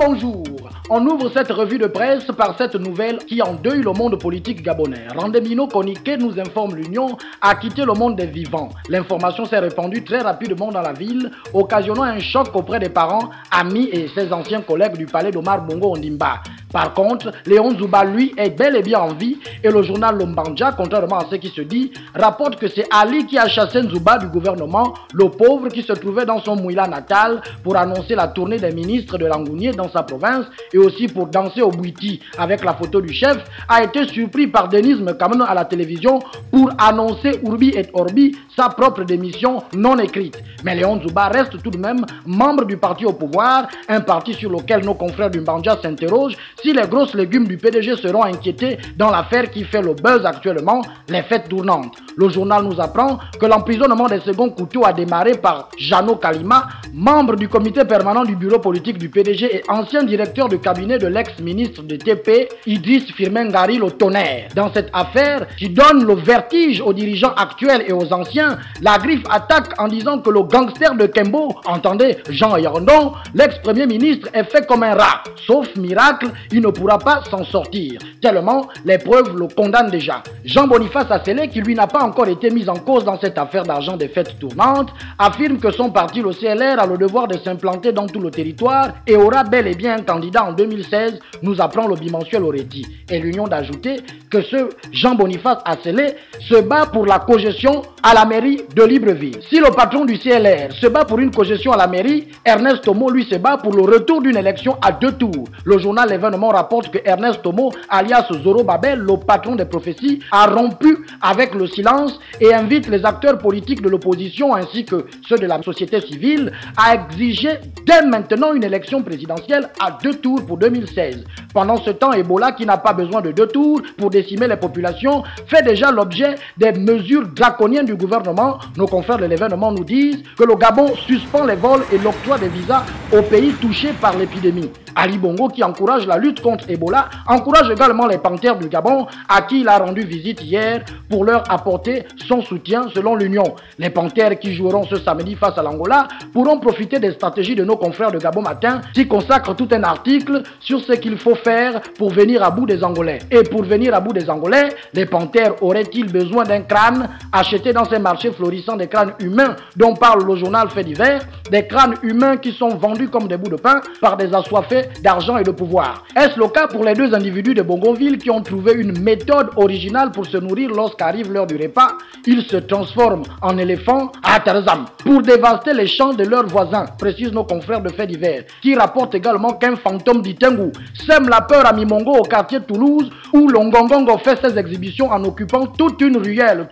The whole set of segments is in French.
Bonjour. On ouvre cette revue de presse par cette nouvelle qui endeuille le monde politique gabonais. Randemino Konike nous informe l'Union a quitté le monde des vivants. L'information s'est répandue très rapidement dans la ville, occasionnant un choc auprès des parents, amis et ses anciens collègues du palais d'Omar Bongo Ondimba. Par contre, Léon Zouba, lui, est bel et bien en vie et le journal Lombanja, contrairement à ce qui se dit, rapporte que c'est Ali qui a chassé Zouba du gouvernement, le pauvre qui se trouvait dans son Mouila natal pour annoncer la tournée des ministres de Langounier dans sa province et aussi pour danser au Bouiti avec la photo du chef, a été surpris par Denise Mekameno à la télévision pour annoncer Urbi et Orbi sa propre démission non écrite. Mais Léon Zouba reste tout de même membre du parti au pouvoir, un parti sur lequel nos confrères du Mbanja s'interrogent si les grosses légumes du PDG seront inquiétés dans l'affaire qui fait le buzz actuellement, les fêtes tournantes. Le journal nous apprend que l'emprisonnement des seconds couteaux a démarré par Jano Kalima, membre du comité permanent du bureau politique du PDG et ancien directeur de cabinet de l'ex-ministre de TP, Idriss Firmin-Gari le tonnerre. Dans cette affaire qui donne le vertige aux dirigeants actuels et aux anciens, la griffe attaque en disant que le gangster de Kembo, entendez Jean Yordon, l'ex-premier ministre, est fait comme un rat. Sauf miracle, il ne pourra pas s'en sortir, tellement les preuves le condamnent déjà. Jean-Boniface Asselé, qui lui n'a pas encore été mis en cause dans cette affaire d'argent des fêtes tournantes, affirme que son parti, le CLR, a le devoir de s'implanter dans tout le territoire et aura bel et bien un candidat en 2016, nous apprend le bimensuel Oreti. Et l'Union d'ajouter que ce Jean-Boniface Asselé se bat pour la cogestion à la mairie de Libreville. Si le patron du CLR se bat pour une cogestion à la mairie, Ernest Tomo lui se bat pour le retour d'une élection à 2 tours. Le journal L'événement rapporte que Ernest Tomo, alias Zoro Babel, le patron des prophéties, a rompu avec le silence et invite les acteurs politiques de l'opposition ainsi que ceux de la société civile à exiger dès maintenant une élection présidentielle à 2 tours pour 2016. Pendant ce temps, Ebola, qui n'a pas besoin de 2 tours pour décimer les populations, fait déjà l'objet des mesures draconiennes du gouvernement. Nos confrères de l'événement nous disent que le Gabon suspend les vols et l'octroi des visas aux pays touchés par l'épidémie. Ali Bongo, qui encourage la lutte contre Ebola, encourage également les panthères du Gabon à qui il a rendu visite hier pour leur apporter son soutien selon l'Union. Les panthères qui joueront ce samedi face à l'Angola pourront profiter des stratégies de nos confrères de Gabon Matin qui consacrent tout un article sur ce qu'il faut faire pour venir à bout des Angolais. Et pour venir à bout des Angolais, les panthères auraient-ils besoin d'un crâne acheté dans ces marchés florissants, des crânes humains dont parle le journal Fait divers, des crânes humains qui sont vendus comme des bouts de pain par des assoiffés d'argent et de pouvoir. Est-ce le cas pour les 2 individus de Bongonville qui ont trouvé une méthode originale pour se nourrir lorsqu'arrive l'heure du repas? Ils se transforment en éléphants à Tarzan pour dévaster les champs de leurs voisins, précisent nos confrères de Fait divers, qui rapportent également qu'un fantôme d'Itengu sème la peur à Mimongo au quartier de Toulouse où l'Ongongongo fait ses exhibitions en occupant toute une ruelle.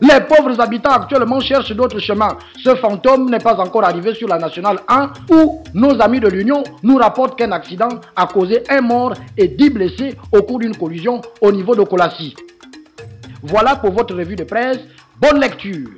Les pauvres habitants actuellement cherchent d'autres chemins. Ce fantôme n'est pas encore arrivé sur la nationale 1 où nos amis de l'Union nous rapportent qu'un accident a causé 1 mort et 10 blessés au cours d'une collision au niveau de Colassi. Voilà pour votre revue de presse. Bonne lecture.